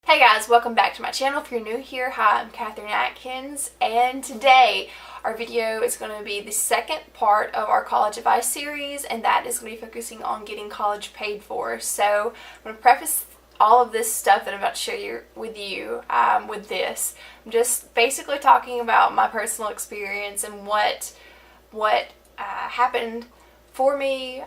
Hey guys, welcome back to my channel. If you're new here, hi, I'm Kathryn Atkins, and today our video is going to be the second part of our college advice series, and that is going to be focusing on getting college paid for. So I'm going to preface all of this stuff that I'm about to share with you with this. I'm just basically talking about my personal experience and what happened for me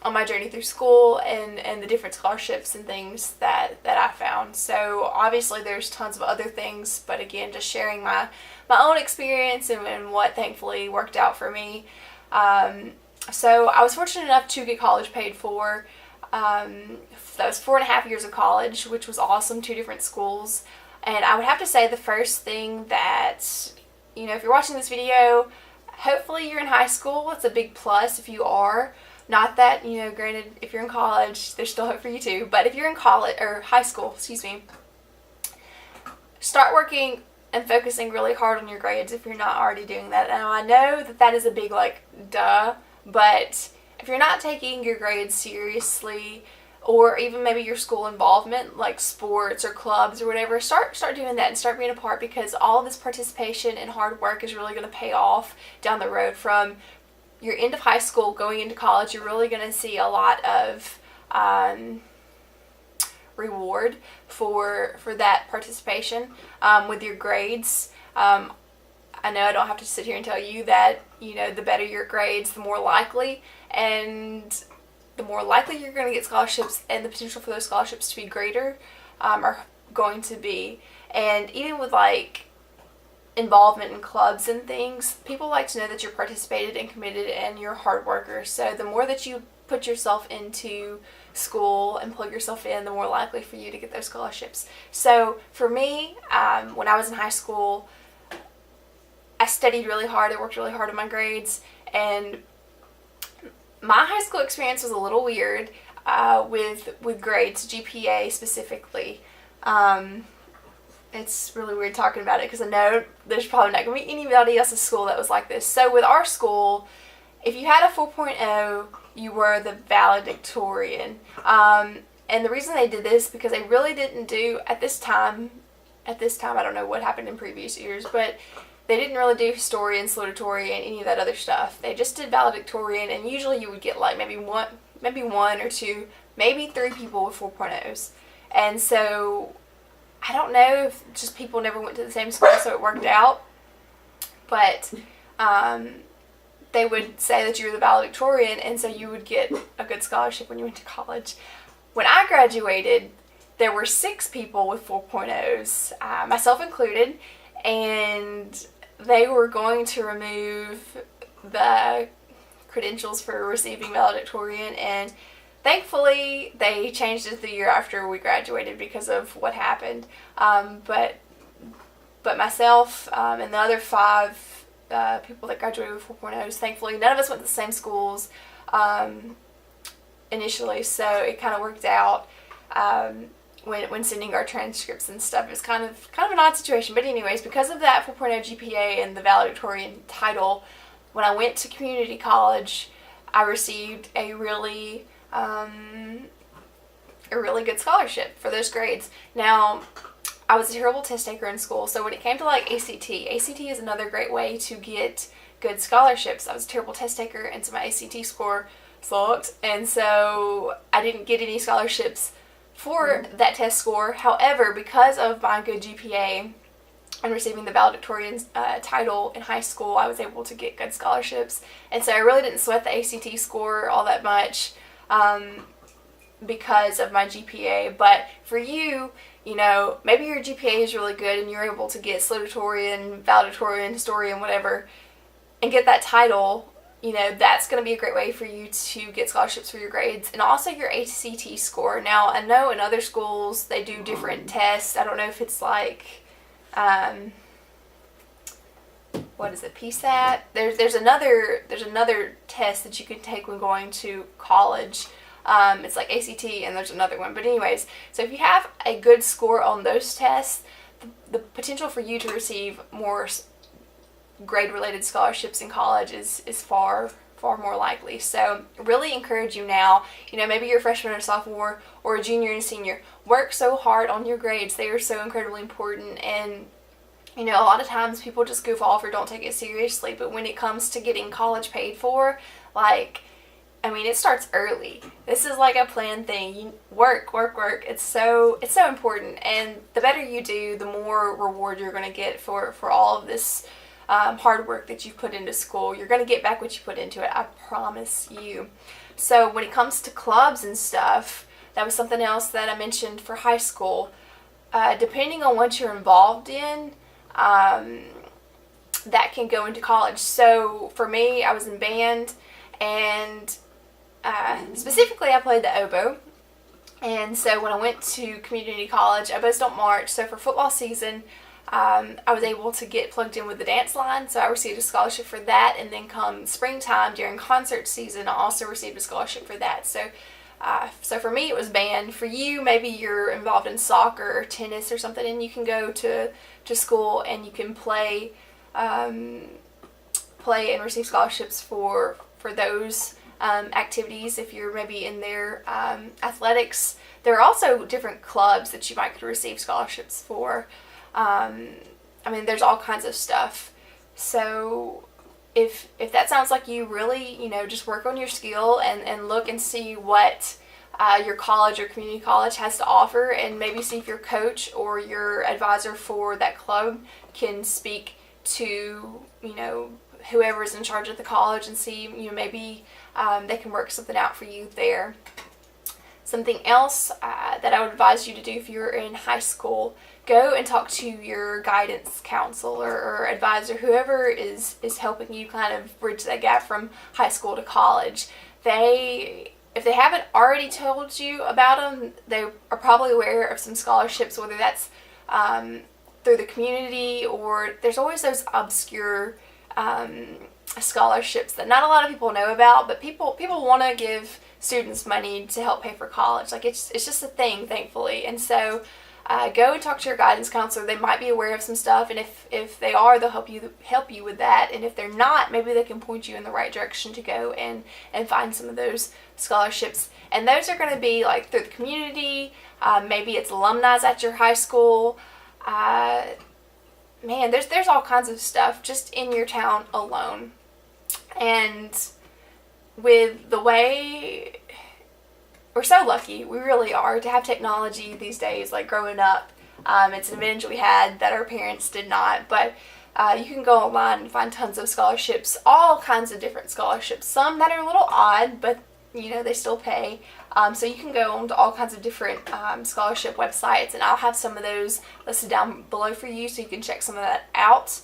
on my journey through school and the different scholarships and things that I found. So obviously there's tons of other things, but again, just sharing my own experience and what thankfully worked out for me. So I was fortunate enough to get college paid for. That was 4.5 years of college, which was awesome, 2 different schools. And I would have to say the first thing that, if you're watching this video, hopefully you're in high school. It's a big plus if you are. Not that, granted, if you're in college, there's still hope for you too, but if you're in college, or high school, start working and focusing really hard on your grades if you're not already doing that. Now, I know that is a big, duh, but if you're not taking your grades seriously, or even maybe your school involvement, like sports or clubs or whatever, start doing that and start being a part, because all of this participation and hard work is really going to pay off down the road. From your end of high school going into college, you're really going to see a lot of reward for that participation with your grades. I know I don't have to sit here and tell you that, the better your grades, the more likely you're going to get scholarships, and the potential for those scholarships to be greater are going to be. And even with involvement in clubs and things, people like to know that you're participated and committed and you're a hard worker. So the more that you put yourself into school and plug yourself in, the more likely for you to get those scholarships. So for me, when I was in high school, I studied really hard. I worked really hard on my grades, and my high school experience was a little weird with grades, GPA specifically. It's really weird talking about it because I know there's probably not going to be anybody else's school that was like this. So with our school, if you had a 4.0, you were the valedictorian. And the reason they did this, because they really didn't do, at this time, I don't know what happened in previous years, but they didn't really do historian, salutatorian, any of that other stuff. They just did valedictorian, and usually you would get maybe one or two, maybe 3 people with 4.0s. And so I don't know if just people never went to the same school, so it worked out. But they would say that you were the valedictorian, and so you would get a good scholarship when you went to college. When I graduated, there were 6 people with 4.0s, myself included, and they were going to remove the credentials for receiving valedictorian, and thankfully, they changed it the year after we graduated because of what happened. But myself and the other 5 people that graduated with 4.0s, thankfully, none of us went to the same schools initially, so it kind of worked out when sending our transcripts and stuff. It was kind of an odd situation. But anyways, because of that 4.0 GPA and the valedictorian title, when I went to community college, I received a really good scholarship for those grades. Now, I was a terrible test taker in school, so when it came to ACT is another great way to get good scholarships. I was a terrible test taker, and so my ACT score sucked, and so I didn't get any scholarships for that test score. However, because of my good GPA and receiving the valedictorian title in high school, I was able to get good scholarships, and so I really didn't sweat the ACT score all that much because of my GPA. But for you, maybe your GPA is really good and you're able to get salutatorian, valedictorian, historian, whatever, and get that title. That's going to be a great way for you to get scholarships for your grades, and also your ACT score. Now, I know in other schools they do different tests. I don't know if it's what is it, PSAT? There's another test that you can take when going to college. It's like ACT, and there's another one. But anyways, so if you have a good score on those tests, the potential for you to receive more grade-related scholarships in college is far, far more likely. So really encourage you now, maybe you're a freshman or sophomore or a junior and senior, work so hard on your grades. They are so incredibly important. And a lot of times people just goof off or don't take it seriously, but when it comes to getting college paid for, it starts early. This is like a planned thing. You work. It's so important. And the better you do, the more reward you're going to get for all of this hard work that you've put into school. You're going to get back what you put into it. I promise you. So when it comes to clubs and stuff, that was something else that I mentioned for high school. Depending on what you're involved in, that can go into college. So for me, I was in band, and specifically I played the oboe. And so when I went to community college, oboes don't march. So for football season, I was able to get plugged in with the dance line. So I received a scholarship for that. And then come springtime during concert season, I also received a scholarship for that. So for me, it was band. For you, maybe you're involved in soccer or tennis or something, and you can go to school and you can play and receive scholarships for those activities. If you're maybe in their athletics, there are also different clubs that you might receive scholarships for. There's all kinds of stuff. So if that sounds like you really, just work on your skill and look and see what your college or community college has to offer, and maybe see if your coach or your advisor for that club can speak to, whoever's in charge of the college and see, maybe they can work something out for you there. Something else that I would advise you to do if you're in high school, go and talk to your guidance counselor or advisor, whoever is helping you kind of bridge that gap from high school to college. If they haven't already told you about them, they are probably aware of some scholarships, whether that's through the community, or there's always those obscure scholarships that not a lot of people know about, but people want to give students money to help pay for college. It's just a thing, thankfully. And so go and talk to your guidance counselor. They might be aware of some stuff, and if they are, they'll help you with that. And if they're not, maybe they can point you in the right direction to go and find some of those scholarships. And those are going to be through the community. Maybe it's alumni at your high school. There's all kinds of stuff just in your town alone. And with the way we're so lucky, we really are, to have technology these days. Growing up, it's an advantage we had that our parents did not. But you can go online and find tons of scholarships, all kinds of different scholarships. Some that are a little odd, but they still pay. So you can go on to all kinds of different scholarship websites, and I'll have some of those listed down below for you, so you can check some of that out.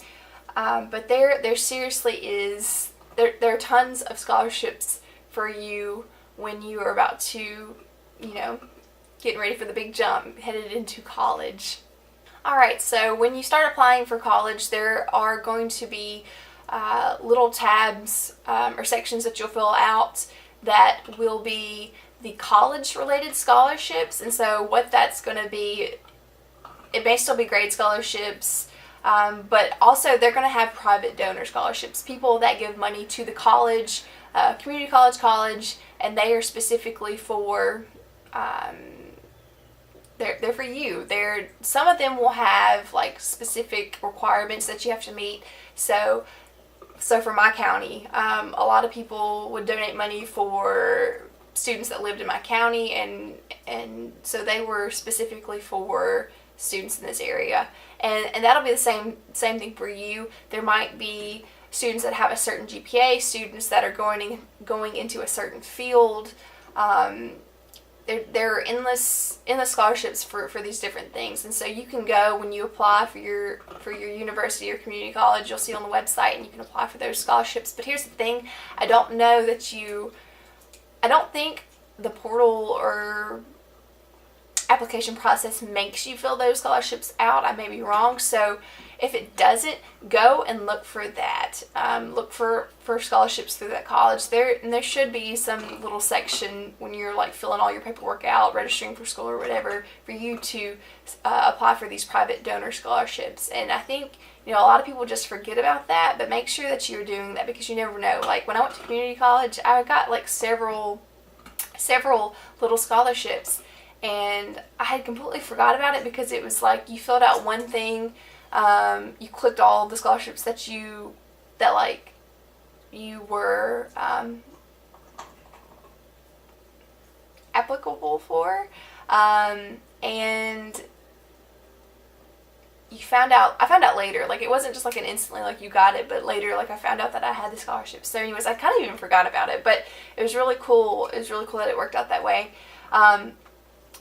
But there seriously is, there are tons of scholarships for you when you are about to, getting ready for the big jump, headed into college. Alright, so when you start applying for college, there are going to be little tabs or sections that you'll fill out that will be the college-related scholarships. And so what that's going to be, it may still be grade scholarships, but also they're going to have private donor scholarships, people that give money to the college, community college, and they are specifically for, they're for you. Some of them will have specific requirements that you have to meet. So for my county, a lot of people would donate money for students that lived in my county, and so they were specifically for students in this area. And that'll be the same thing for you. There might be students that have a certain GPA, students that are going into a certain field. There are endless scholarships for these different things. And so you can go, when you apply for your university or community college, you'll see on the website, and you can apply for those scholarships. But here's the thing, I don't think the portal, or application process makes you fill those scholarships out. I may be wrong. So if it doesn't, go and look for that. Look for scholarships through that college. There should be some little section when you're like filling all your paperwork out, registering for school or whatever, for you to apply for these private donor scholarships. And I think, a lot of people just forget about that, but make sure that you're doing that, because you never know. Like when I went to community college, I got like several little scholarships, and I had completely forgot about it, because it was like you filled out one thing, you clicked all the scholarships that you were applicable for, and I found out later, like it wasn't just like an instantly like you got it, but later like I found out that I had the scholarship. So anyways, I kind of even forgot about it, but it was really cool. It was really cool that it worked out that way.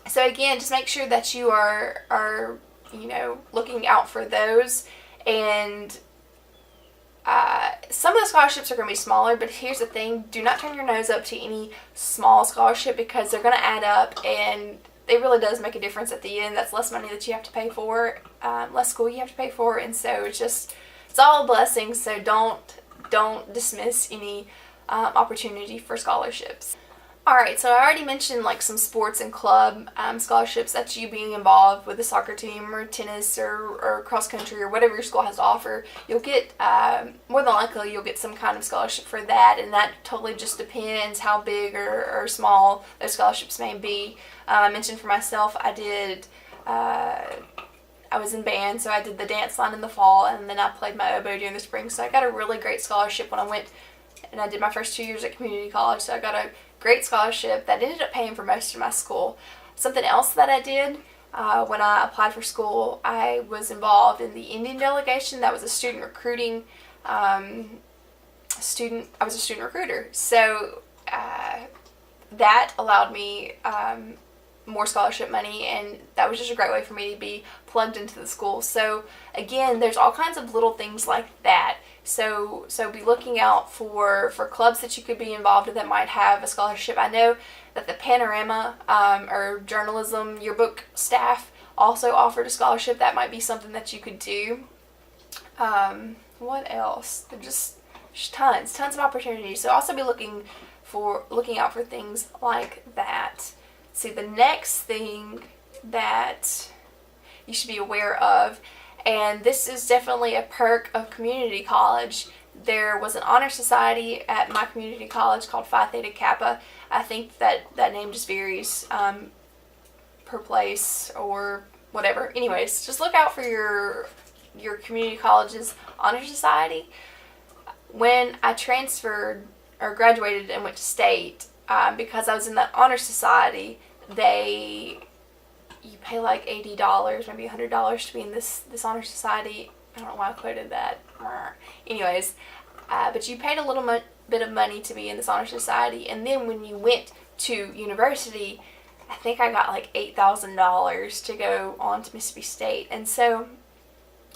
So again, just make sure that you are looking out for those. And some of the scholarships are going to be smaller, but here's the thing: do not turn your nose up to any small scholarship, because they're going to add up, and it really does make a difference at the end. That's less money that you have to pay for, less school you have to pay for, and so it's all a blessing. So don't dismiss any opportunity for scholarships. Alright, so I already mentioned like some sports and club scholarships. That's you being involved with the soccer team or tennis or cross country or whatever your school has to offer. You'll get, more than likely, you'll get some kind of scholarship for that, and that totally just depends how big or small those scholarships may be. I mentioned for myself, I was in band, so I did the dance line in the fall, and then I played my oboe during the spring, so I got a really great scholarship when I went, and I did my first 2 years at community college, so I got a great scholarship that ended up paying for most of my school. Something else that I did when I applied for school, I was involved in the Indian delegation. That was a student recruiting I was a student recruiter, so that allowed me more scholarship money, and that was just a great way for me to be plugged into the school. So again, there's all kinds of little things like that. So be looking out for clubs that you could be involved in that might have a scholarship. I know that the Panorama or journalism yearbook staff also offered a scholarship. That might be something that you could do. What else? There's tons of opportunities. So also be looking out for things like that. See, the next thing that you should be aware of, and this is definitely a perk of community college. There was an honor society at my community college called Phi Theta Kappa. I think that name just varies per place or whatever. Anyways, just look out for your community college's honor society. When I transferred or graduated and went to state, because I was in that honor society, you pay like $80, maybe $100 to be in this honor society. I don't know why I quoted that. Anyways, but you paid a little bit of money to be in this honor society, and then when you went to university, I think I got like $8,000 to go on to Mississippi State. And so,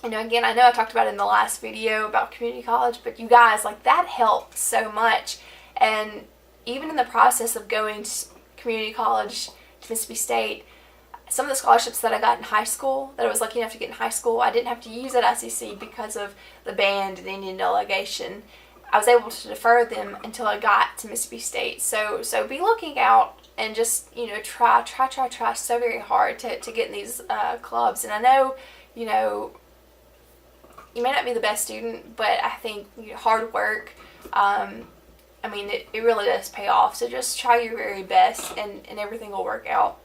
again, I know I talked about it in the last video about community college, but you guys, like, that helped so much. And even in the process of going to community college to Mississippi State, some of the scholarships that I got in high school, that I was lucky enough to get in high school, I didn't have to use at ICC because of the band and the Indian delegation. I was able to defer them until I got to Mississippi State. So be looking out and just, try so very hard to get in these clubs. And I know, you may not be the best student, but I think hard work, it really does pay off. So just try your very best, and everything will work out.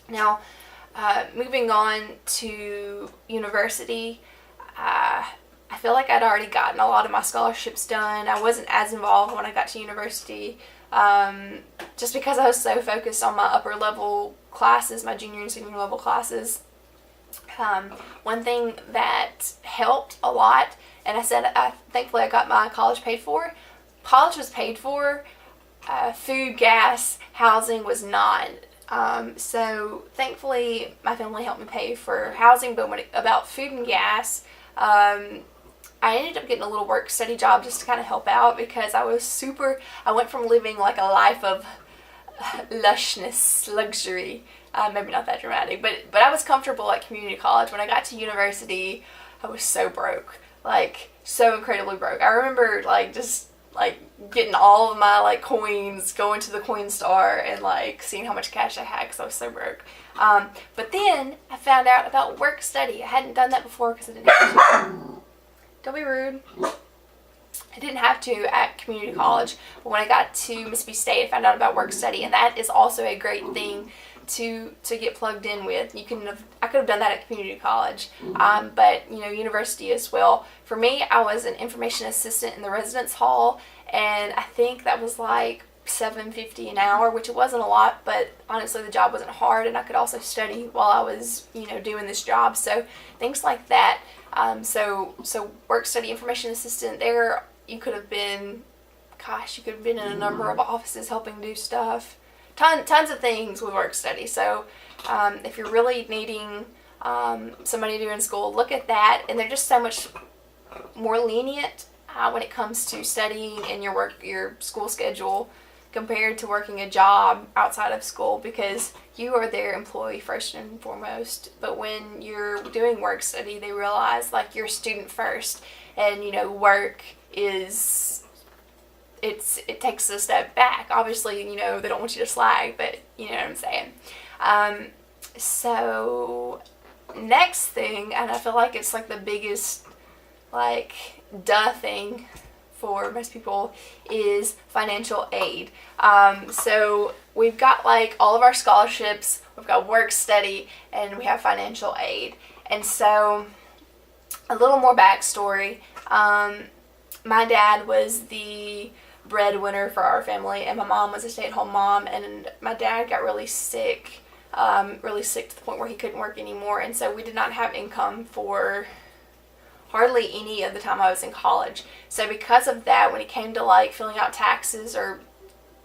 Now, moving on to university, I feel like I'd already gotten a lot of my scholarships done. I wasn't as involved when I got to university, just because I was so focused on my upper level classes, my junior and senior level classes. One thing that helped a lot, and thankfully I got my college paid for. College was paid for. Food, gas, housing was not. So thankfully my family helped me pay for housing, but about food and gas, I ended up getting a little work study job just to kind of help out, because I went from living like a life of lushness, luxury, Maybe not that dramatic, but I was comfortable at community college. When I got to university, I was so broke, like so incredibly broke. I remember like just like getting all of my like coins, going to the Coinstar and like seeing how much cash I had because I was so broke. But then I found out about work study. I hadn't done that before because I didn't have to. Don't be rude. I didn't have to at community college, but when I got to Mississippi State, I found out about work study, and that is also a great thing to get plugged in with. I could have done that at community college, but university as well. For me, I was an information assistant in the residence hall, and I think that was like $7.50 an hour, which it wasn't a lot, but honestly the job wasn't hard, and I could also study while I was doing this job. So things like that. So work study information assistant there. You could have been in a number of offices helping do stuff. Tons of things with work study. So if you're really needing somebody to do in school, look at that. And they're just so much more lenient when it comes to studying and your school schedule compared to working a job outside of school, because you are their employee first and foremost. But when you're doing work study, they realize like you're a student first, and work is it takes a step back. Obviously, they don't want you to slag, but you know what I'm saying. So next thing, and I feel like it's like the biggest like duh thing for most people, is financial aid. So we've got like all of our scholarships, we've got work study, and we have financial aid. And so a little more backstory. My dad was the breadwinner for our family, and my mom was a stay-at-home mom, and my dad got really sick to the point where he couldn't work anymore, and so we did not have income for hardly any of the time I was in college. So because of that, when it came to like filling out taxes or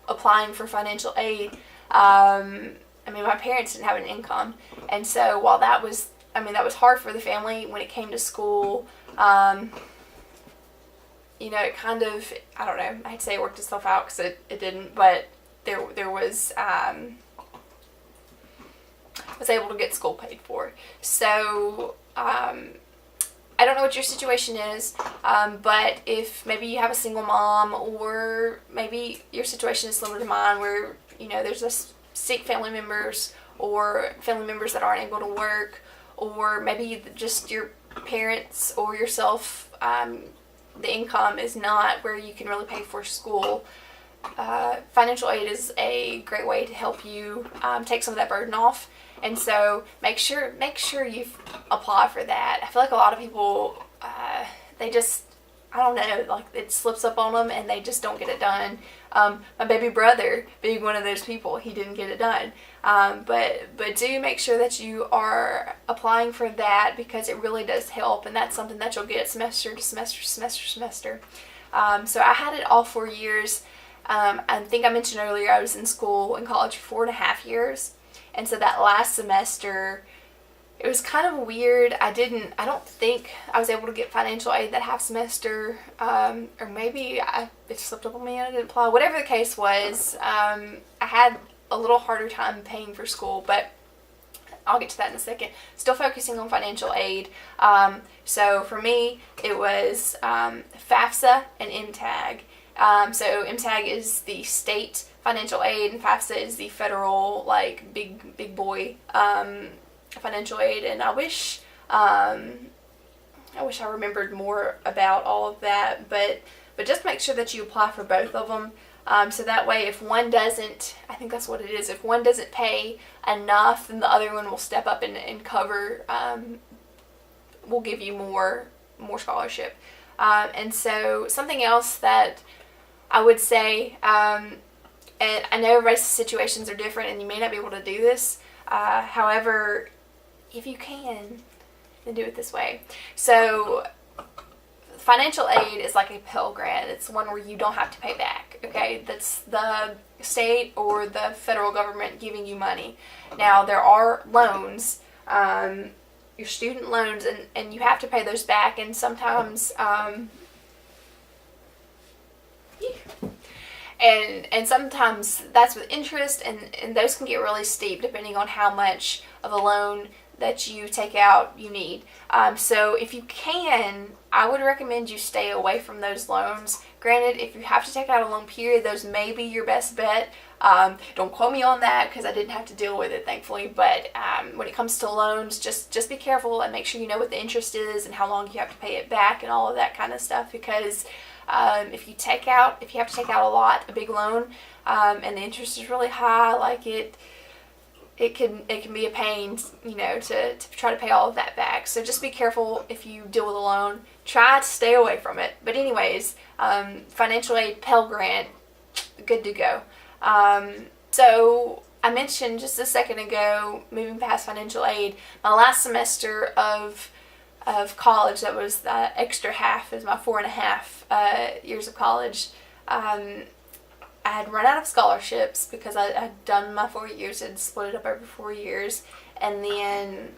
applying for financial aid, my parents didn't have an income, and so while that was hard for the family when it came to school, it kind of, I don't know, I'd say it worked itself out because it didn't, but there was, I was able to get school paid for. So, I don't know what your situation is, but if maybe you have a single mom, or maybe your situation is similar to mine where, there's just sick family members or family members that aren't able to work, or maybe just your parents or yourself, the income is not where you can really pay for school. Financial aid is a great way to help you take some of that burden off. And so make sure you apply for that. I feel like a lot of people, they just, I don't know, like it slips up on them and they just don't get it done. My baby brother being one of those people, he didn't get it done. But do make sure that you are applying for that, because it really does help, and that's something that you'll get semester to semester to semester. So I had it all 4 years. I think I mentioned earlier I was in college for 4.5 years. And so that last semester, it was kind of weird. I don't think I was able to get financial aid that half semester, or maybe it slipped up on me and I didn't apply. Whatever the case was, I had a little harder time paying for school, but I'll get to that in a second. Still focusing on financial aid. So for me, it was FAFSA and MTAG. So MTAG is the state financial aid, and FAFSA is the federal, like, big boy financial aid. And I wish I remembered more about all of that, but just make sure that you apply for both of them. So that way, if one doesn't, I think that's what it is, if one doesn't pay enough, then the other one will step up and cover, will give you more scholarship. And so something else that I would say, and I know everybody's situations are different and you may not be able to do this, however, if you can, then do it this way. So financial aid is like a Pell Grant. It's one where you don't have to pay back, okay? That's the state or the federal government giving you money. Now, there are loans, your student loans, and you have to pay those back, and sometimes, and sometimes that's with interest, and those can get really steep depending on how much of a loan that you take out you need. So if you can, I would recommend you stay away from those loans. Granted, if you have to take out a loan period, those may be your best bet. Don't quote me on that because I didn't have to deal with it, thankfully. But when it comes to loans, just be careful and make sure you know what the interest is and how long you have to pay it back and all of that kind of stuff. Because if you have to take out a big loan, and the interest is really high, like it can be a pain, to try to pay all of that back. So just be careful if you deal with a loan. Try to stay away from it. But anyways, financial aid, Pell Grant, good to go. So I mentioned just a second ago, moving past financial aid, my last semester of college, that was the extra half, is my 4.5 years of college. I had run out of scholarships because I had done my 4 years and split it up over 4 years, and then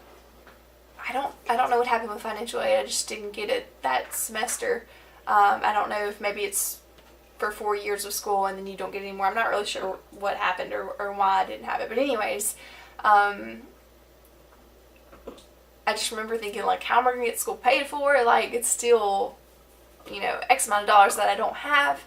I don't know what happened with financial aid. I just didn't get it that semester. I don't know if maybe it's for 4 years of school and then you don't get it anymore. I'm not really sure what happened or why I didn't have it. But anyways, I just remember thinking, like, how am I going to get school paid for? Like, it's still, X amount of dollars that I don't have.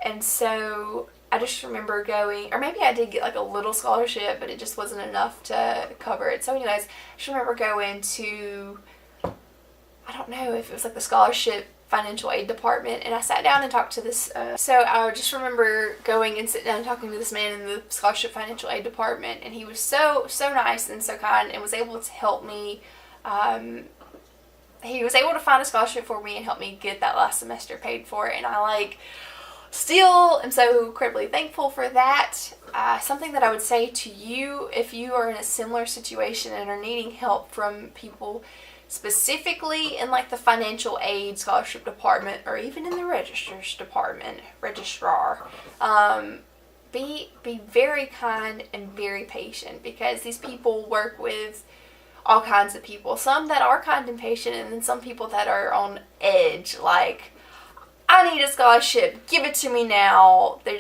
And so I just remember going, or maybe I did get like a little scholarship, but it just wasn't enough to cover it. So anyways, I just remember going to, I don't know if it was like the scholarship financial aid department, and I sat down and talked to this, so I just remember going and sitting down and talking to this man in the scholarship financial aid department, and he was so nice and so kind and was able to help me. He was able to find a scholarship for me and help me get that last semester paid for, and I still am so incredibly thankful for that. Something that I would say to you, if you are in a similar situation and are needing help from people specifically in like the financial aid scholarship department, or even in the registrar, be very kind and very patient, because these people work with all kinds of people. Some that are kind and patient, and then some people that are on edge, like, I need a scholarship, give it to me now. They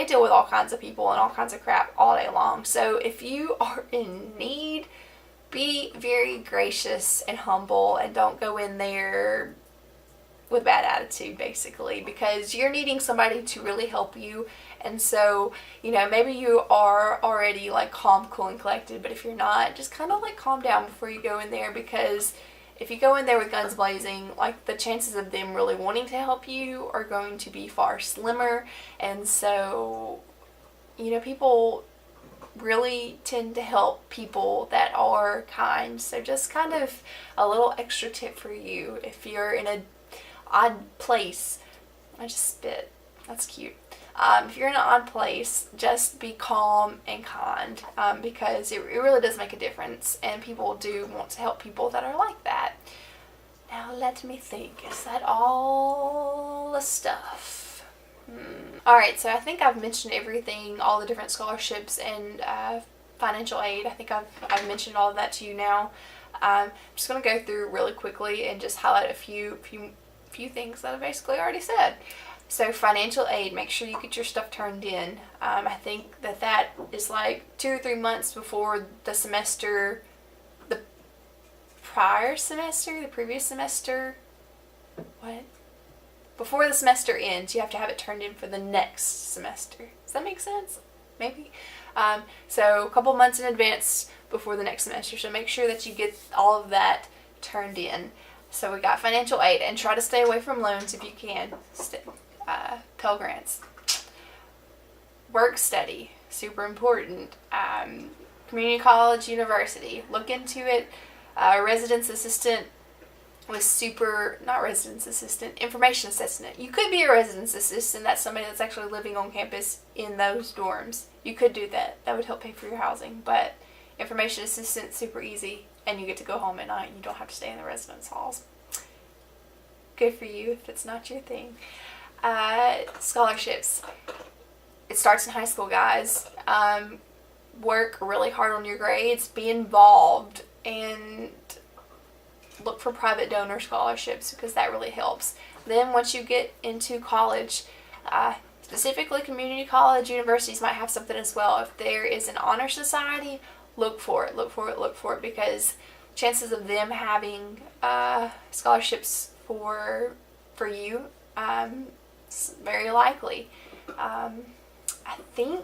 deal with all kinds of people and all kinds of crap all day long. So if you are in need, be very gracious and humble, and don't go in there with bad attitude, basically, because you're needing somebody to really help you. And so, maybe you are already like calm, cool, and collected, but if you're not, just kind of like calm down before you go in there, because if you go in there with guns blazing, like, the chances of them really wanting to help you are going to be far slimmer. And so, people really tend to help people that are kind. So just kind of a little extra tip for you. If you're in an odd place, I just spit. That's cute. If you're in an odd place, just be calm and kind, because it really does make a difference, and people do want to help people that are like that. Now let me think. Is that all the stuff? Alright, so I think I've mentioned everything, all the different scholarships and financial aid. I think I've mentioned all of that to you now. I'm just going to go through really quickly and just highlight a few things that I basically already said. So financial aid, make sure you get your stuff turned in. I think that is like 2 or 3 months before the semester, the previous semester, before the semester ends, you have to have it turned in for the next semester. Does that make sense? Maybe. So a couple months in advance before the next semester. So make sure that you get all of that turned in. So we got financial aid, and try to stay away from loans if you can. Pell Grants. Work study, super important. Community college, university, look into it. Residence assistant information assistant. You could be a residence assistant. That's somebody that's actually living on campus in those dorms. You could do that. That would help pay for your housing. But information assistant, super easy, and you get to go home at night and you don't have to stay in the residence halls. Good for you if it's not your thing. Scholarships. It starts in high school, guys. Work really hard on your grades. Be involved, and look for private donor scholarships, because that really helps. Then once you get into college, specifically community college, universities might have something as well. If there is an honor society, look for it, because chances of them having scholarships for you, it's very likely. I think,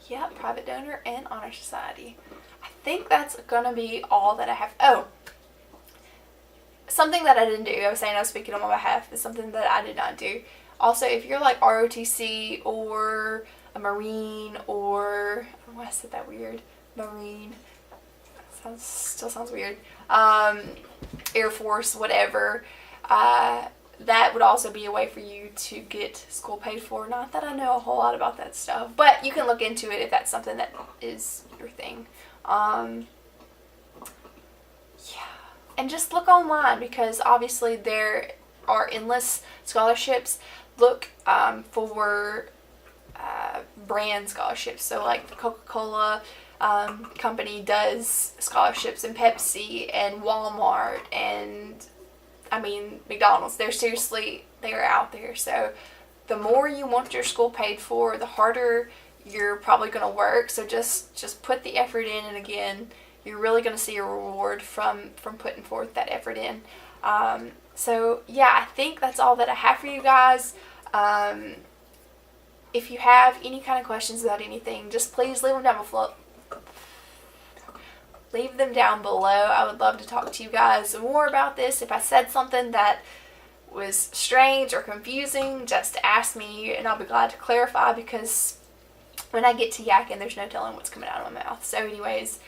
yeah, private donor and honor society. I think that's gonna be all that I have. Oh, something that I didn't do. I was saying I was speaking on my behalf. Is something that I did not do. Also, if you're like ROTC or a Marine, or I said that weird. Marine. Still sounds weird. Air Force, whatever. That would also be a way for you to get school paid for. Not that I know a whole lot about that stuff, but you can look into it if that's something that is your thing. Yeah. And just look online, because obviously there are endless scholarships. Look for brand scholarships. So like the Coca-Cola company does scholarships, and Pepsi and Walmart and McDonald's. They're out there. So the more you want your school paid for, the harder you're probably going to work. So just put the effort in, and again, you're really going to see a reward from putting forth that effort in. So yeah, I think that's all that I have for you guys. If you have any kind of questions about anything, just please leave them down below. I would love to talk to you guys more about this. If I said something that was strange or confusing, just ask me and I'll be glad to clarify, because when I get to yakking, there's no telling what's coming out of my mouth. So anyways,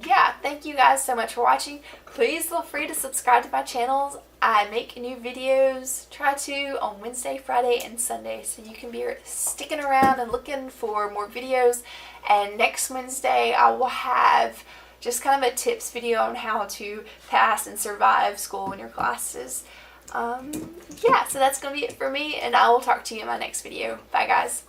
yeah, thank you guys so much for watching. Please feel free to subscribe to my channels. I make new videos, try to, on Wednesday, Friday, and Sunday, so you can be sticking around and looking for more videos. And next Wednesday, I will have just kind of a tips video on how to pass and survive school in your classes. Yeah, so that's going to be it for me, and I will talk to you in my next video. Bye, guys.